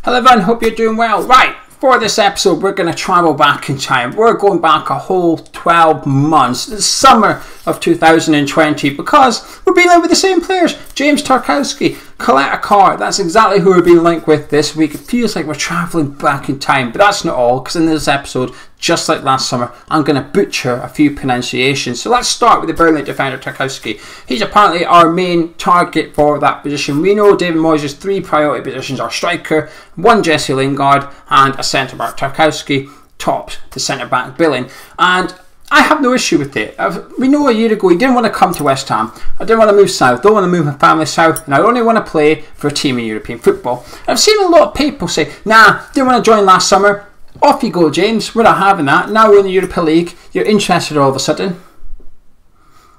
Hello everyone, hope you're doing well. Right, for this episode we're going to travel back in time. We're going back a whole 12 months, the summer of 2020, because we're being linked with the same players. James Tarkowski, caleta-car, that's exactly who we're being linked with this week. It feels like we're travelling back in time, but that's not all, because in this episode, just like last summer, I'm going to butcher a few pronunciations. So let's start with the Burnley defender Tarkowski. He's apparently our main target for that position. We know David Moyes' three priority positions are striker, one Jesse Lingard, and a centre-back. Tarkowski tops the centre-back billing. And I have no issue with it. We know a year ago he didn't want to come to West Ham. I didn't want to move south, don't want to move my family south, and I only want to play for a team in European football. I've seen a lot of people say, nah, didn't want to join last summer. Off you go, James. We're not having that. Now we're in the Europa League. You're interested all of a sudden.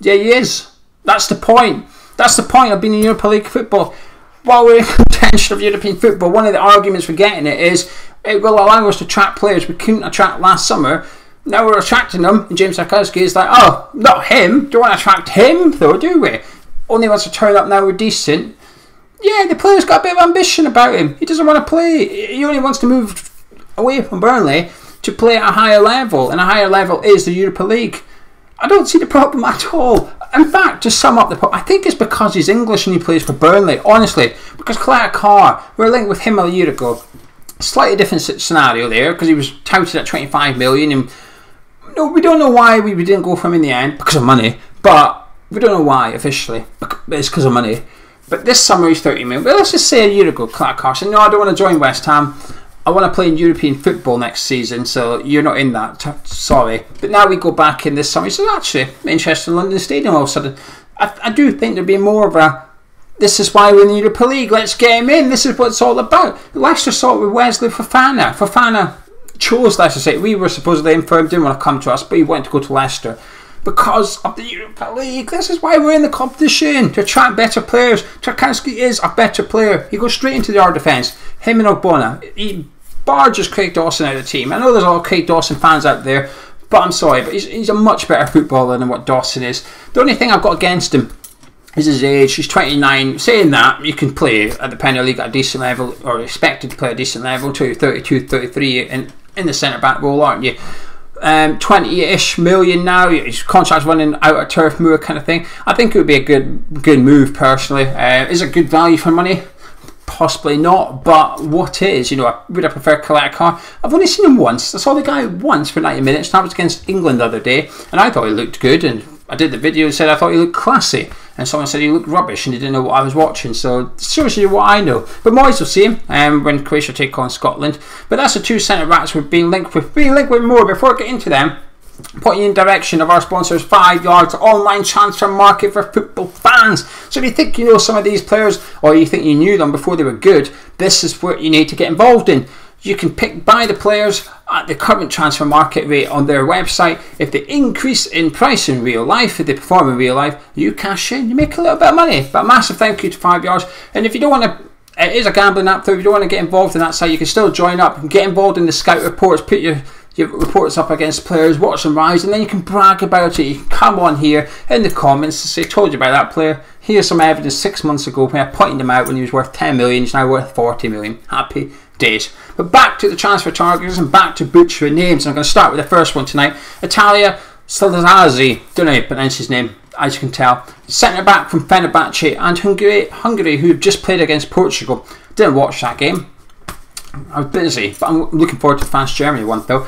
Yeah, he is. That's the point. That's the point of being in Europa League football. While we're in contention of European football, one of the arguments for getting it is it will allow us to attract players we couldn't attract last summer. Now we're attracting them, and James Tarkowski is like, oh, not him. Don't want to attract him, though, do we? Only wants to turn up now we're decent. Yeah, the player's got a bit of ambition about him. He doesn't want to play. He only wants to move away from Burnley to play at a higher level, and a higher level is the Europa League. I don't see the problem at all. In fact, to sum up the problem, I think it's because he's English and he plays for Burnley, honestly, because caleta-car, we were linked with him a year ago. Slightly different scenario there, because he was touted at 25 million, and no, we don't know why we didn't go for him in the end, because of money, but we don't know why officially. It's because of money. But this summer he's 30 million. But let's just say a year ago caleta-car said, no, I don't want to join West Ham. I want to play in European football next season, so you're not in that. Sorry. But now we go back in this summer. He said, actually, I'm interested in London Stadium all of a sudden. I do think there'd be more of a, this is why we're in the Europa League, let's get him in, this is what it's all about. Leicester saw it with Wesley Fofana. Fofana chose Leicester City. We were supposedly in for him, didn't want to come to us, but he went to go to Leicester. Because of the Europa League. This is why we're in the competition, to attract better players. Tarkowski is a better player. He goes straight into our defence. Him and Ogbonna. He barges Craig Dawson out of the team. I know there's a lot of Craig Dawson fans out there, but I'm sorry, but he's a much better footballer than what Dawson is. The only thing I've got against him is his age. He's 29. Saying that, you can play at the Premier League at a decent level, or expected to play at a decent level, to 32, 33 in the centre-back role, aren't you? 20-ish million now. His contract's running out at Turf Moor kind of thing. I think it would be a good move personally. Is it good value for money? Possibly not, but what is, you know, would I prefer caleta-car? I've only seen him once. I saw the guy once for 90 minutes. That was against England the other day, and I thought he looked good, and I did the video and said I thought he looked classy, and someone said he looked rubbish and he didn't know what I was watching, so it shows you what I know. But Moyes will see him when Croatia take on Scotland. But that's the two centre-backs we've been linked with. Being linked with more. Before I get into them, point you in direction of our sponsors, 5 Yards online transfer market for football fans. So if you think you know some of these players, or you think you knew them before they were good, this is what you need to get involved in. You can buy the players at the current transfer market rate on their website. If they increase in price in real life, if they perform in real life, you cash in, you make a little bit of money. But a massive thank you to 5 Yards. And if you don't want to, it is a gambling app, though. If you don't want to get involved in that site, you can still join up and get involved in the scout reports, put your reports up against players, watch them rise, and then you can brag about it. You can come on here in the comments and say, told you about that player. Here's some evidence 6 months ago when I pointed him out when he was worth 10 million, he's now worth 40 million. Happy days. But back to the transfer targets and back to butchering names. I'm going to start with the first one tonight. Italia Salazzi, don't know how to pronounce his name, as you can tell. Centre back from Fenerbahce and Hungary, who have just played against Portugal. Didn't watch that game. I was busy, but I'm looking forward to the France Germany one though.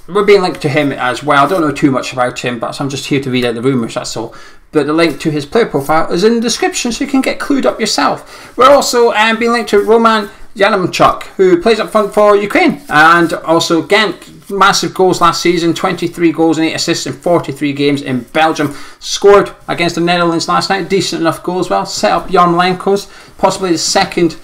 We're being linked to him as well. I don't know too much about him, but I'm just here to read out the rumours, that's all. But the link to his player profile is in the description, so you can get clued up yourself. We're also being linked to Roman Yaremchuk, who plays up front for Ukraine, and also Ghent. Massive goals last season, 23 goals and 8 assists in 43 games in Belgium. Scored against the Netherlands last night, decent enough goal as well. Set up Yarmolenko's, possibly the second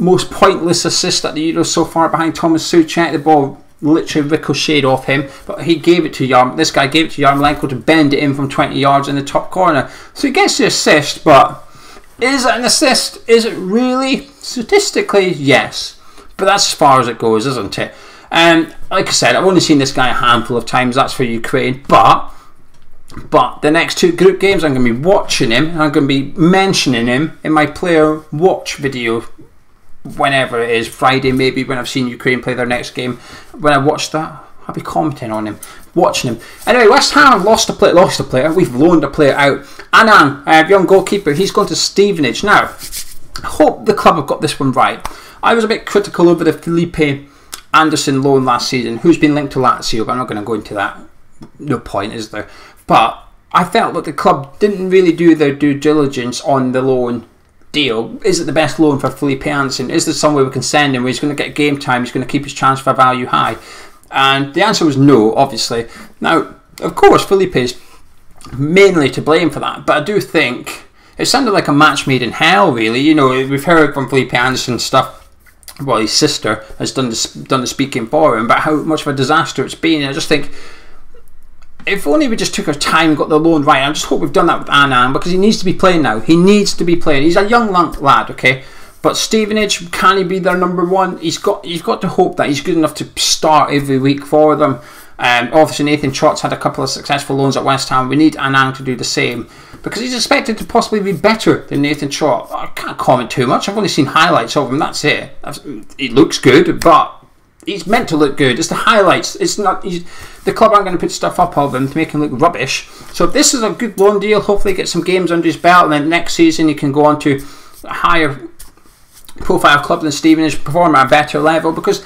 most pointless assist at the Euros so far, behind Thomas Souček. The ball literally ricocheted off him, but he gave it to this guy gave it to Yarmolenko to bend it in from 20 yards in the top corner. So he gets the assist, but is it an assist? Is it really? Statistically, yes, but that's as far as it goes, isn't it? And like I said, I've only seen this guy a handful of times. That's for Ukraine, but the next two group games, I'm going to be watching him, and I'm going to be mentioning him in my player watch video whenever it is, Friday maybe, when I've seen Ukraine play their next game. When I watch that, I'll be commenting on him, watching him. Anyway, West Ham lost a player. We've loaned a player out. Annan, young goalkeeper, he's gone to Stevenage. Now, I hope the club have got this one right. I was a bit critical over the Felipe Anderson loan last season, who's been linked to Lazio, but I'm not going to go into that. No point, is there? But I felt that the club didn't really do their due diligence on the loan deal. Is it the best loan for Felipe Anderson? Is there somewhere we can send him where he's going to get game time, he's going to keep his transfer value high? And the answer was no, obviously. Now, of course, Felipe is mainly to blame for that, but I do think it sounded like a match made in hell, really. You know, we've heard from Felipe Anderson stuff. Well, his sister has done the speaking for him about how much of a disaster it's been. And I just think, if only we just took our time and got the loan right. I just hope we've done that with Annan, because he needs to be playing now. He needs to be playing. He's a young lad, okay? But Stevenage, can he be their number one? You've got to hope that he's good enough to start every week for them. Obviously, Nathan Trott's had a couple of successful loans at West Ham. We need Annan to do the same, because he's expected to possibly be better than Nathan Trott. I can't comment too much. I've only seen highlights of him. That's it. He looks good, but he's meant to look good. It's the highlights. It's not. The club aren't going to put stuff up of him to make him look rubbish. So if this is a good loan deal, hopefully get some games under his belt, and then next season he can go on to a higher profile club than Stevenage, perform at a better level, because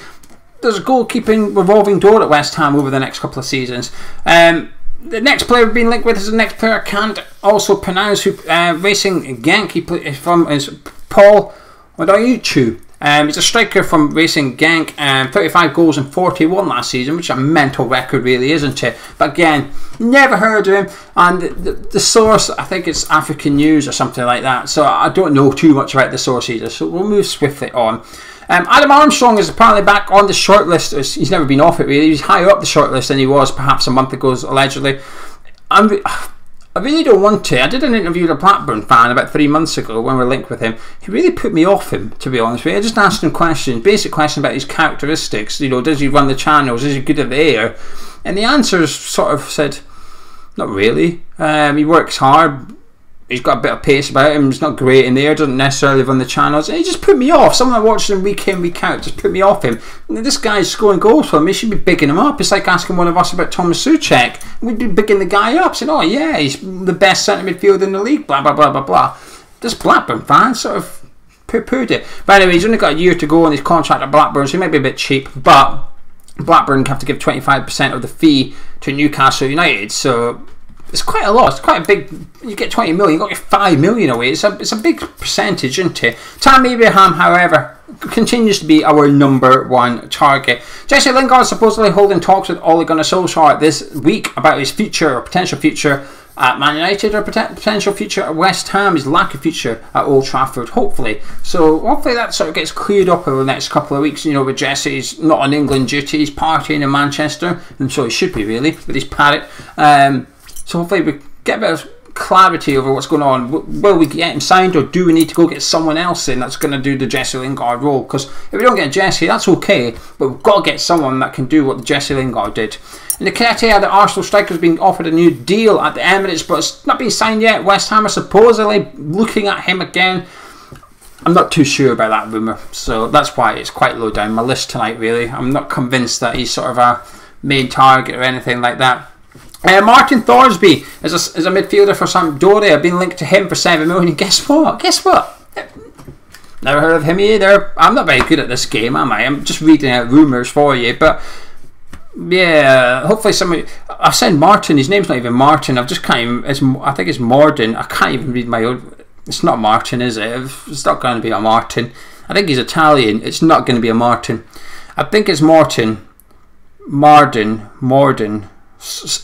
there's a goalkeeping revolving door at West Ham over the next couple of seasons. The next player we've been linked with is the next player I can't also pronounce, who Racing Genk. He played from is Paul Odoichu. He's a striker from Racing Genk, 35 goals and 41 last season, which is a mental record, really, isn't it? But again, never heard of him. And the source, I think it's African News or something like that. So I don't know too much about the source either. So we'll move swiftly on. Adam Armstrong is apparently back on the shortlist. He's never been off it, really. He's higher up the shortlist than he was perhaps a month ago, allegedly. I really don't want to. I did an interview with a Blackburn fan about 3 months ago when we were linked with him. He really put me off him, to be honest with you. I just asked him questions, basic questions about his characteristics. You know, does he run the channels? Is he good at the air? And the answers sort of said, not really. He works hard. He's got a bit of pace about him. He's not great in the air. Doesn't necessarily run the channels. And he just put me off. Someone that watches him week in, week out just put me off him. And this guy's scoring goals for him. He should be bigging him up. It's like asking one of us about Thomas Souček. We'd be bigging the guy up, saying, oh yeah, he's the best centre midfielder in the league, blah, blah, blah, blah, blah. This Blackburn fan sort of poo-pooed it. But anyway, he's only got a year to go on his contract at Blackburn, so he might be a bit cheap. But Blackburn have to give 25% of the fee to Newcastle United, so it's quite a lot. It's quite a big. You get 20 million, you got to get 5 million away. It's a big percentage, isn't it? Tammy Abraham, however, continues to be our number one target. Jesse Lingard supposedly holding talks with Ole Gunnar Solskjaer this week about his future or potential future at Man United, or potential future at West Ham, his lack of future at Old Trafford, hopefully. So hopefully that sort of gets cleared up over the next couple of weeks. You know, with Jesse's not on England duty, he's partying in Manchester, and so he should be, really, with his parrot. So hopefully we get a bit of clarity over what's going on. Will we get him signed, or do we need to go get someone else in that's going to do the Jesse Lingard role? Because if we don't get Jesse, that's okay, but we've got to get someone that can do what the Jesse Lingard did. And the caleta-car, the Arsenal striker, has been offered a new deal at the Emirates, but it's not been signed yet. West Ham are supposedly looking at him again. I'm not too sure about that rumour, so that's why it's quite low down my list tonight, really. I'm not convinced that he's sort of a main target or anything like that. Martin Thorsby is a midfielder for Sampdoria. I've been linked to him for 7 million. Guess what? Never heard of him either. I'm not very good at this game, am I? I'm just reading out rumours for you. But yeah, hopefully somebody. I said Martin. His name's not even Martin. I just can't even. I think it's Morden. I can't even read my own. It's not Martin, is it? It's not going to be a Martin. I think he's Italian. It's not going to be a Martin. I think it's Morton. Morden.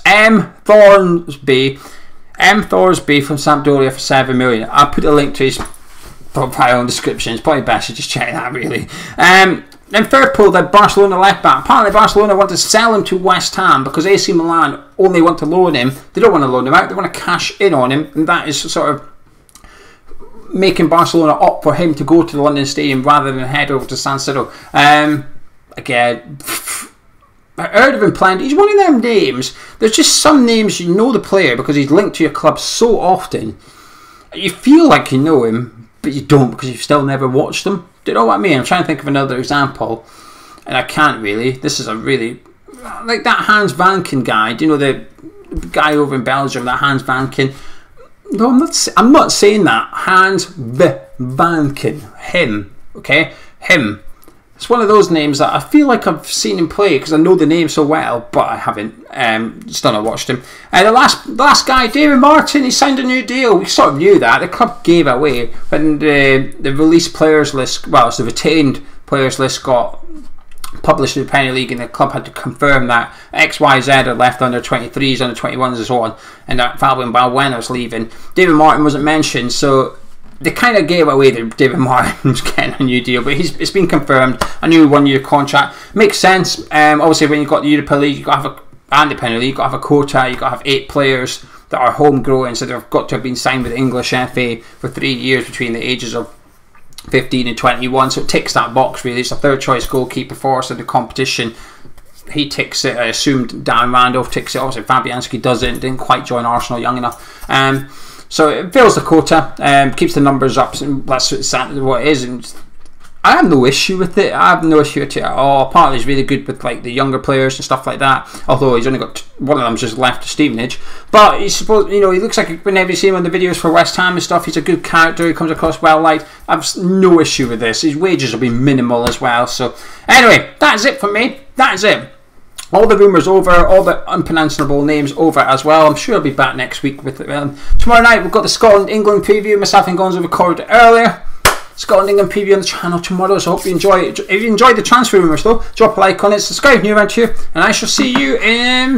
M. Thorsby from Sampdoria for 7 million. I'll put a link to his profile and description. It's probably best to just check that, really. Then Firpo, the Barcelona left back. Apparently Barcelona want to sell him to West Ham because AC Milan only want to loan him. They don't want to loan him out. They want to cash in on him, and that is sort of making Barcelona opt for him to go to the London Stadium rather than head over to San Siro. Again, I heard of him plenty. He's one of them names. There's just some names you know the player because he's linked to your club so often. You feel like you know him, but you don't because you've still never watched them. Do you know what I mean? I'm trying to think of another example, and I can't really. This is a really, like that Hans Vanken guy. Do you know the guy over in Belgium, that Hans Vanken? No, I'm not saying that. Hans Vanken. Him. Okay? Him. It's one of those names that I feel like I've seen him play because I know the name so well, but I haven't. Still not watched him. The last guy, David Martin, he signed a new deal. We sort of knew that. The club gave away when the released players list, well, it's the retained players list got published in the Premier League, and the club had to confirm that XYZ had left under 23s, under 21s and so on, and that Fabian Balbuena was leaving. David Martin wasn't mentioned, so they kind of gave away that David Martin was getting a new deal, but it's been confirmed, a new 1-year contract. Makes sense. Obviously, when you've got the Europa League, you've got to have and the Premier League, you've got to have a quota, you've got to have 8 players that are homegrown, so they've got to have been signed with the English FA for 3 years between the ages of 15 and 21, so it ticks that box really. It's a third choice goalkeeper for us in the competition. He ticks it. I assumed Dan Randolph ticks it. Obviously Fabianski doesn't, didn't quite join Arsenal young enough. So it fills the quota, keeps the numbers up, and that's exactly what it is. And I have no issue with it. I have no issue with it at all. Apparently he's really good with like the younger players and stuff like that. Although he's only got one of them's just left to Stevenage. But he's supposed, you know, he looks like whenever you see him on the videos for West Ham and stuff, he's a good character. He comes across well liked. I have no issue with this. His wages will be minimal as well. So anyway, that's it for me. That is it. All the rumours over, all the unpronounceable names over as well. I'm sure I'll be back next week with it. Tomorrow night we've got the Scotland-England preview. Myself and Gonzo recorded earlier. Scotland-England preview on the channel tomorrow, so I hope you enjoy it. If you enjoyed the transfer rumours though, drop a like on it, subscribe if you're new around here, and I shall see you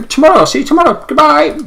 tomorrow. See you tomorrow. Goodbye.